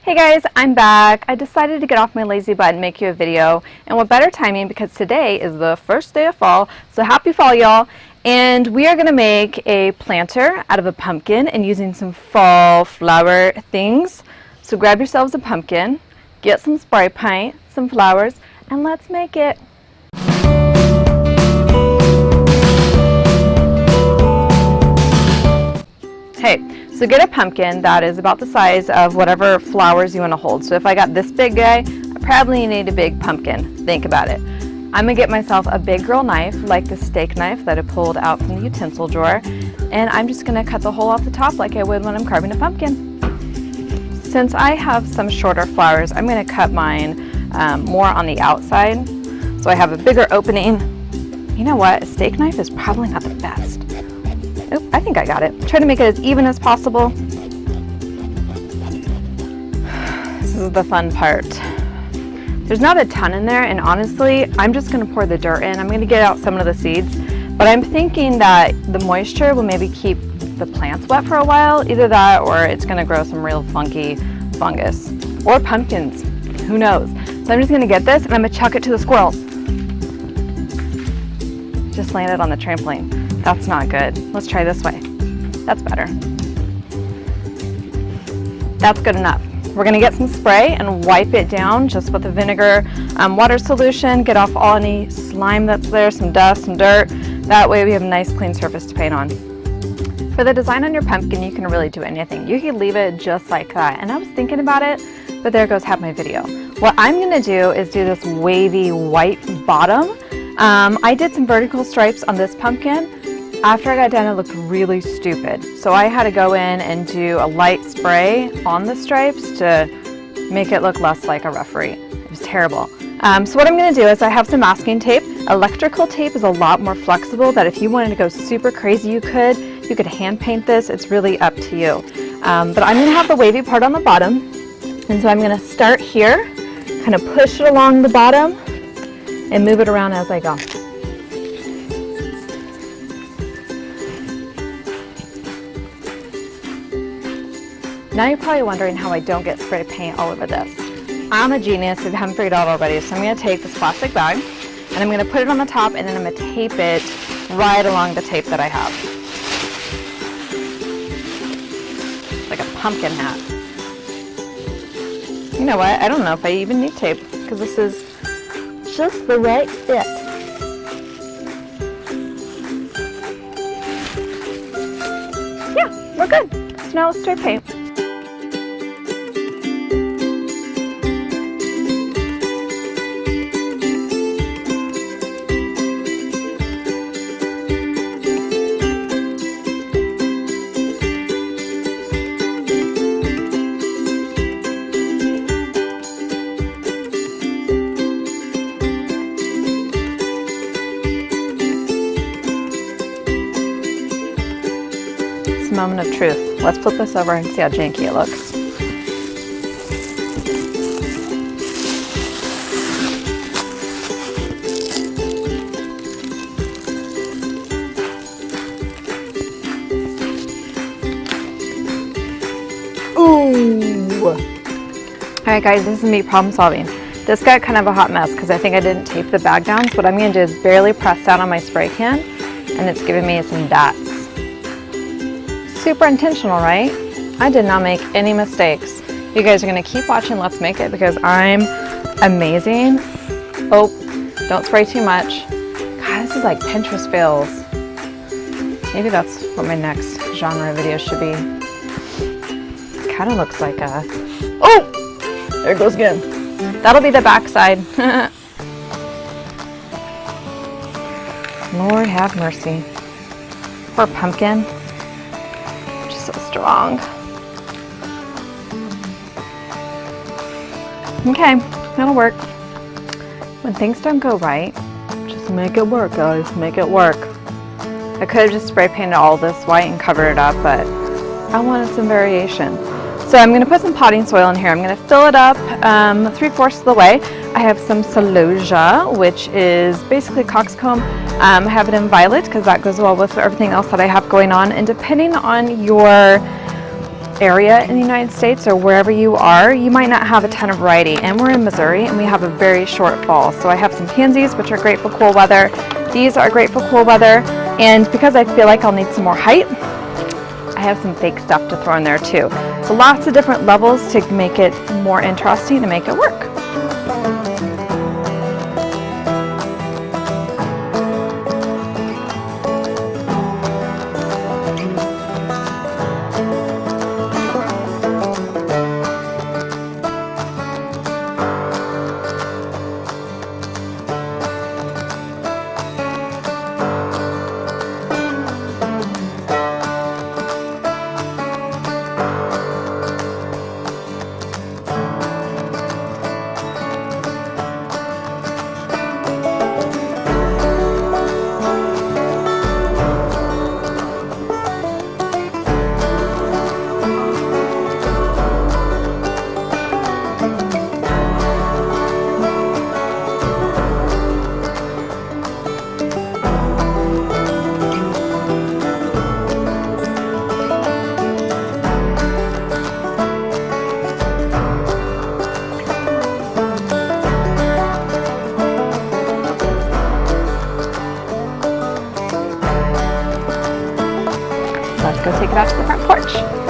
Hey guys, I'm back. I decided to get off my lazy butt and make you a video, and what better timing because today is the first day of fall, so happy fall y'all. And we are going to make a planter out of a pumpkin and using some fall flower things. So grab yourselves a pumpkin, get some spray paint, some flowers, and let's make it. Hey. So get a pumpkin that is about the size of whatever flowers you want to hold. So if I got this big guy, I probably need a big pumpkin. Think about it. I'm going to get myself a big girl knife, like the steak knife that I pulled out from the utensil drawer, and I'm just going to cut the hole off the top like I would when I'm carving a pumpkin. Since I have some shorter flowers, I'm going to cut mine more on the outside, so I have a bigger opening. You know what? A steak knife is probably not the best. Oop, I think I got it. Try to make it as even as possible. This is the fun part. There's not a ton in there, and honestly, I'm just going to pour the dirt in. I'm going to get out some of the seeds, but I'm thinking that the moisture will maybe keep the plants wet for a while. Either that or it's going to grow some real funky fungus. Or pumpkins. Who knows? So I'm just going to get this, and I'm going to chuck it to the squirrels. Just landed on the trampoline. That's not good. Let's try this way. That's better. That's good enough. We're going to get some spray and wipe it down just with the vinegar water solution. Get off all any slime that's there, some dust, some dirt. That way we have a nice clean surface to paint on. For the design on your pumpkin, you can really do anything. You can leave it just like that. And I was thinking about it, but there goes half my video. What I'm going to do is do this wavy white bottom. I did some vertical stripes on this pumpkin. After I got done, it looked really stupid. So I had to go in and do a light spray on the stripes to make it look less like a referee. It was terrible. So what I'm going to do is I have some masking tape. Electrical tape is a lot more flexible that if you wanted to go super crazy, you could hand paint this. It's really up to you. But I'm going to have the wavy part on the bottom. And so I'm going to start here, kind of push it along the bottom and move it around as I go. Now you're probably wondering how I don't get spray paint all over this. I'm a genius if you haven't figured it out already. So I'm going to take this plastic bag and I'm going to put it on the top and then I'm going to tape it right along the tape that I have. Like a pumpkin hat. You know what? I don't know if I even need tape because this is just the right fit. Yeah, we're good. So now let's start paint. Moment of truth. Let's flip this over and see how janky it looks. Ooh! Alright guys, this is me problem solving. This got kind of a hot mess because I think I didn't tape the bag down, so what I'm going to do is barely press down on my spray can and it's giving me some dots. Super intentional, right? I did not make any mistakes. You guys are going to keep watching Let's Make It because I'm amazing. Oh, don't spray too much. God, this is like Pinterest fails. Maybe that's what my next genre video should be. Kind of looks like a... Oh! There it goes again. That'll be the back side. Lord have mercy. Poor pumpkin. So strong. Okay, that'll work. When things don't go right, just make it work, guys. Make it work. I could have just spray painted all this white and covered it up, but I wanted some variation. So I'm going to put some potting soil in here. I'm going to fill it up 3/4 of the way. I have some celosia, which is basically coxcomb. I have it in violet because that goes well with everything else that I have going on. And depending on your area in the United States or wherever you are, you might not have a ton of variety. And we're in Missouri and we have a very short fall. So I have some pansies, which are great for cool weather. These are great for cool weather. And because I feel like I'll need some more height, I have some fake stuff to throw in there too. So lots of different levels to make it more interesting and make it work. Let's go take it out to the front porch.